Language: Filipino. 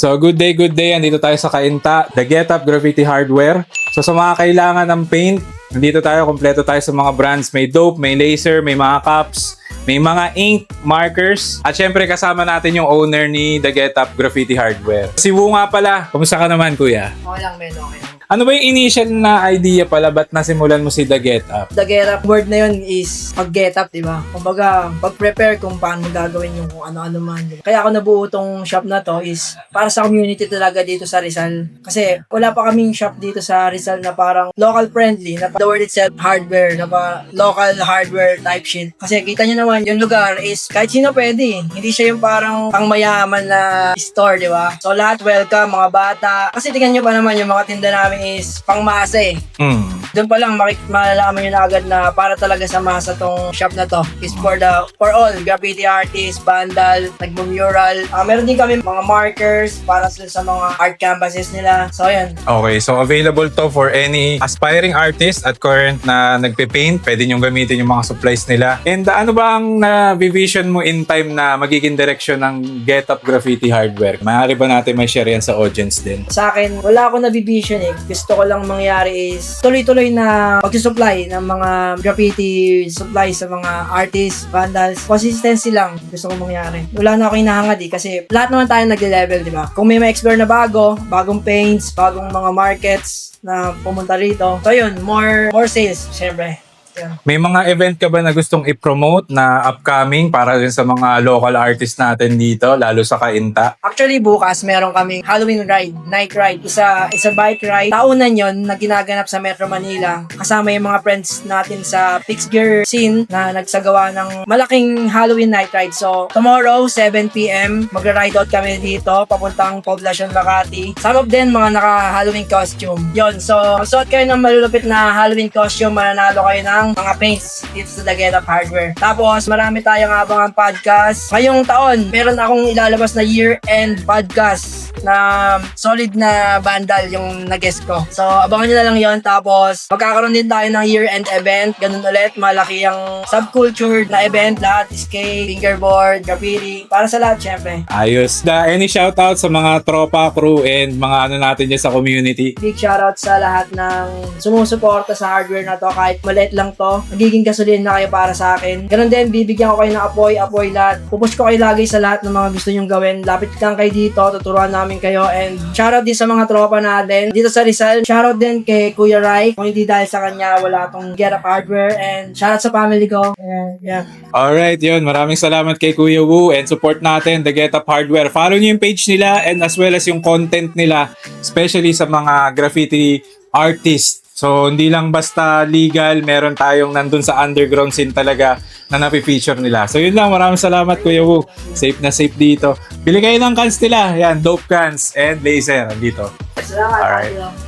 So good day. Andito tayo sa Cainta, The Get Up Graffiti Hardware. So sa mga kailangan ng paint, nandito tayo, kompleto tayo sa mga brands. May dope, may laser, may mga caps, may mga ink, markers. At syempre kasama natin yung owner ni The Get Up Graffiti Hardware. Si Wu nga pala. Kumusta ka naman, kuya? Okay lang, men. Okay lang. Ano ba yung initial na idea pala? Ba't nasimulan mo si The Get Up? The get up word na yun is pag-get up, diba? Kumbaga, pag-prepare kung paano gagawin yung kung ano-ano man. Diba? Kaya ako nabuo tong shop na to is para sa community talaga dito sa Rizal. Kasi wala pa kaming shop dito sa Rizal na parang local friendly, na the word itself hardware, na pa local hardware type shit. Kasi kita nyo naman, yung lugar is kahit sino pwede. Hindi siya yung parang pangmayaman na store, diba? So lahat welcome, mga bata. Kasi tingnan nyo pa naman yung mga tinda namin is pangmasa eh. Doon pa lang malalaman nyo na agad na para talaga sa masa tong shop na to is for all graffiti artists, vandal, nagmumural. Meron din kami mga markers para sa mga art canvases nila. So ayan. Okay, so available to for any aspiring artist at current na nagpe-paint. Pwede nyo gamitin yung mga supplies nila. And ano ba ang na-vision mo in time na magiging direction ng Get Up Graffiti Hardware? Maaari ba natin may share yan sa audience din? Sa akin, wala akong nabivision eh. Gusto ko lang mangyari is tuloy-tuloy na pag-supply ng mga graffiti supplies sa mga artists, vandals. Consistency lang gusto ko mangyari. Wala na ako hinahangad eh kasi lahat naman tayo nagle-level, di ba? Kung may ma-explore na bagong paints, bagong mga markets na pumunta rito. So yun, more sales, syempre. Yeah. May mga event ka ba na gustong i-promote na upcoming para din sa mga local artists natin dito, lalo sa Cainta? Actually, bukas meron kaming Halloween ride, night ride. Isa bike ride. Taunan yon na ginaganap sa Metro Manila. Kasama yung mga friends natin sa Fixed Gear scene na nagsagawa ng malaking Halloween night ride. So, tomorrow, 7 p.m., magra-ride out kami dito, papuntang Poblacion, Makati. Some of them, mga naka-Halloween costume. Yon, so, magsuot kayo ng malulupit na Halloween costume, mananalo kayo ng mga paints dito sa The Get Up Hardware. Tapos, marami tayong abangan podcast. Ngayong taon, meron akong ilalabas na year-end podcast na solid na vandal yung nag-guest ko. So, abangan nyo na lang yon. Tapos, magkakaroon din tayo ng year-end event. Ganun ulit, malaki ang subculture na event. Lahat, skate, fingerboard, graffiti. Para sa lahat, syempre. Ayos. Any shoutout sa mga tropa, crew, and mga ano natin dyan sa community? Big shoutout sa lahat ng sumusuporta sa hardware na to. Kahit maliit lang to, magiging gasolina na kayo para sa akin. Ganun din, bibigyan ko kayo ng apoy lahat. Pupush ko kayo lagi sa lahat ng mga gusto nyong gawin. Lapit lang kayo dito, tuturuan namin kayo. And shoutout din sa mga tropa natin dito sa Rizal. Shoutout din kay Kuya Rai. Kung hindi dahil sa kanya, wala tong Get Up Hardware. And shoutout sa family ko. Yeah. Alright, yun. Maraming salamat kay Kuya Wu and support natin The Get Up Hardware. Follow nyo yung page nila and as well as yung content nila, especially sa mga graffiti artists. So, hindi lang basta legal, meron tayong nandun sa underground scene talaga na napi-feature nila. So, yun lang. Maraming salamat, Kuya Wu. Safe na safe dito. Pili kayo ng cans nila. Yan, dope cans and laser. Dito. Salamat. Alright.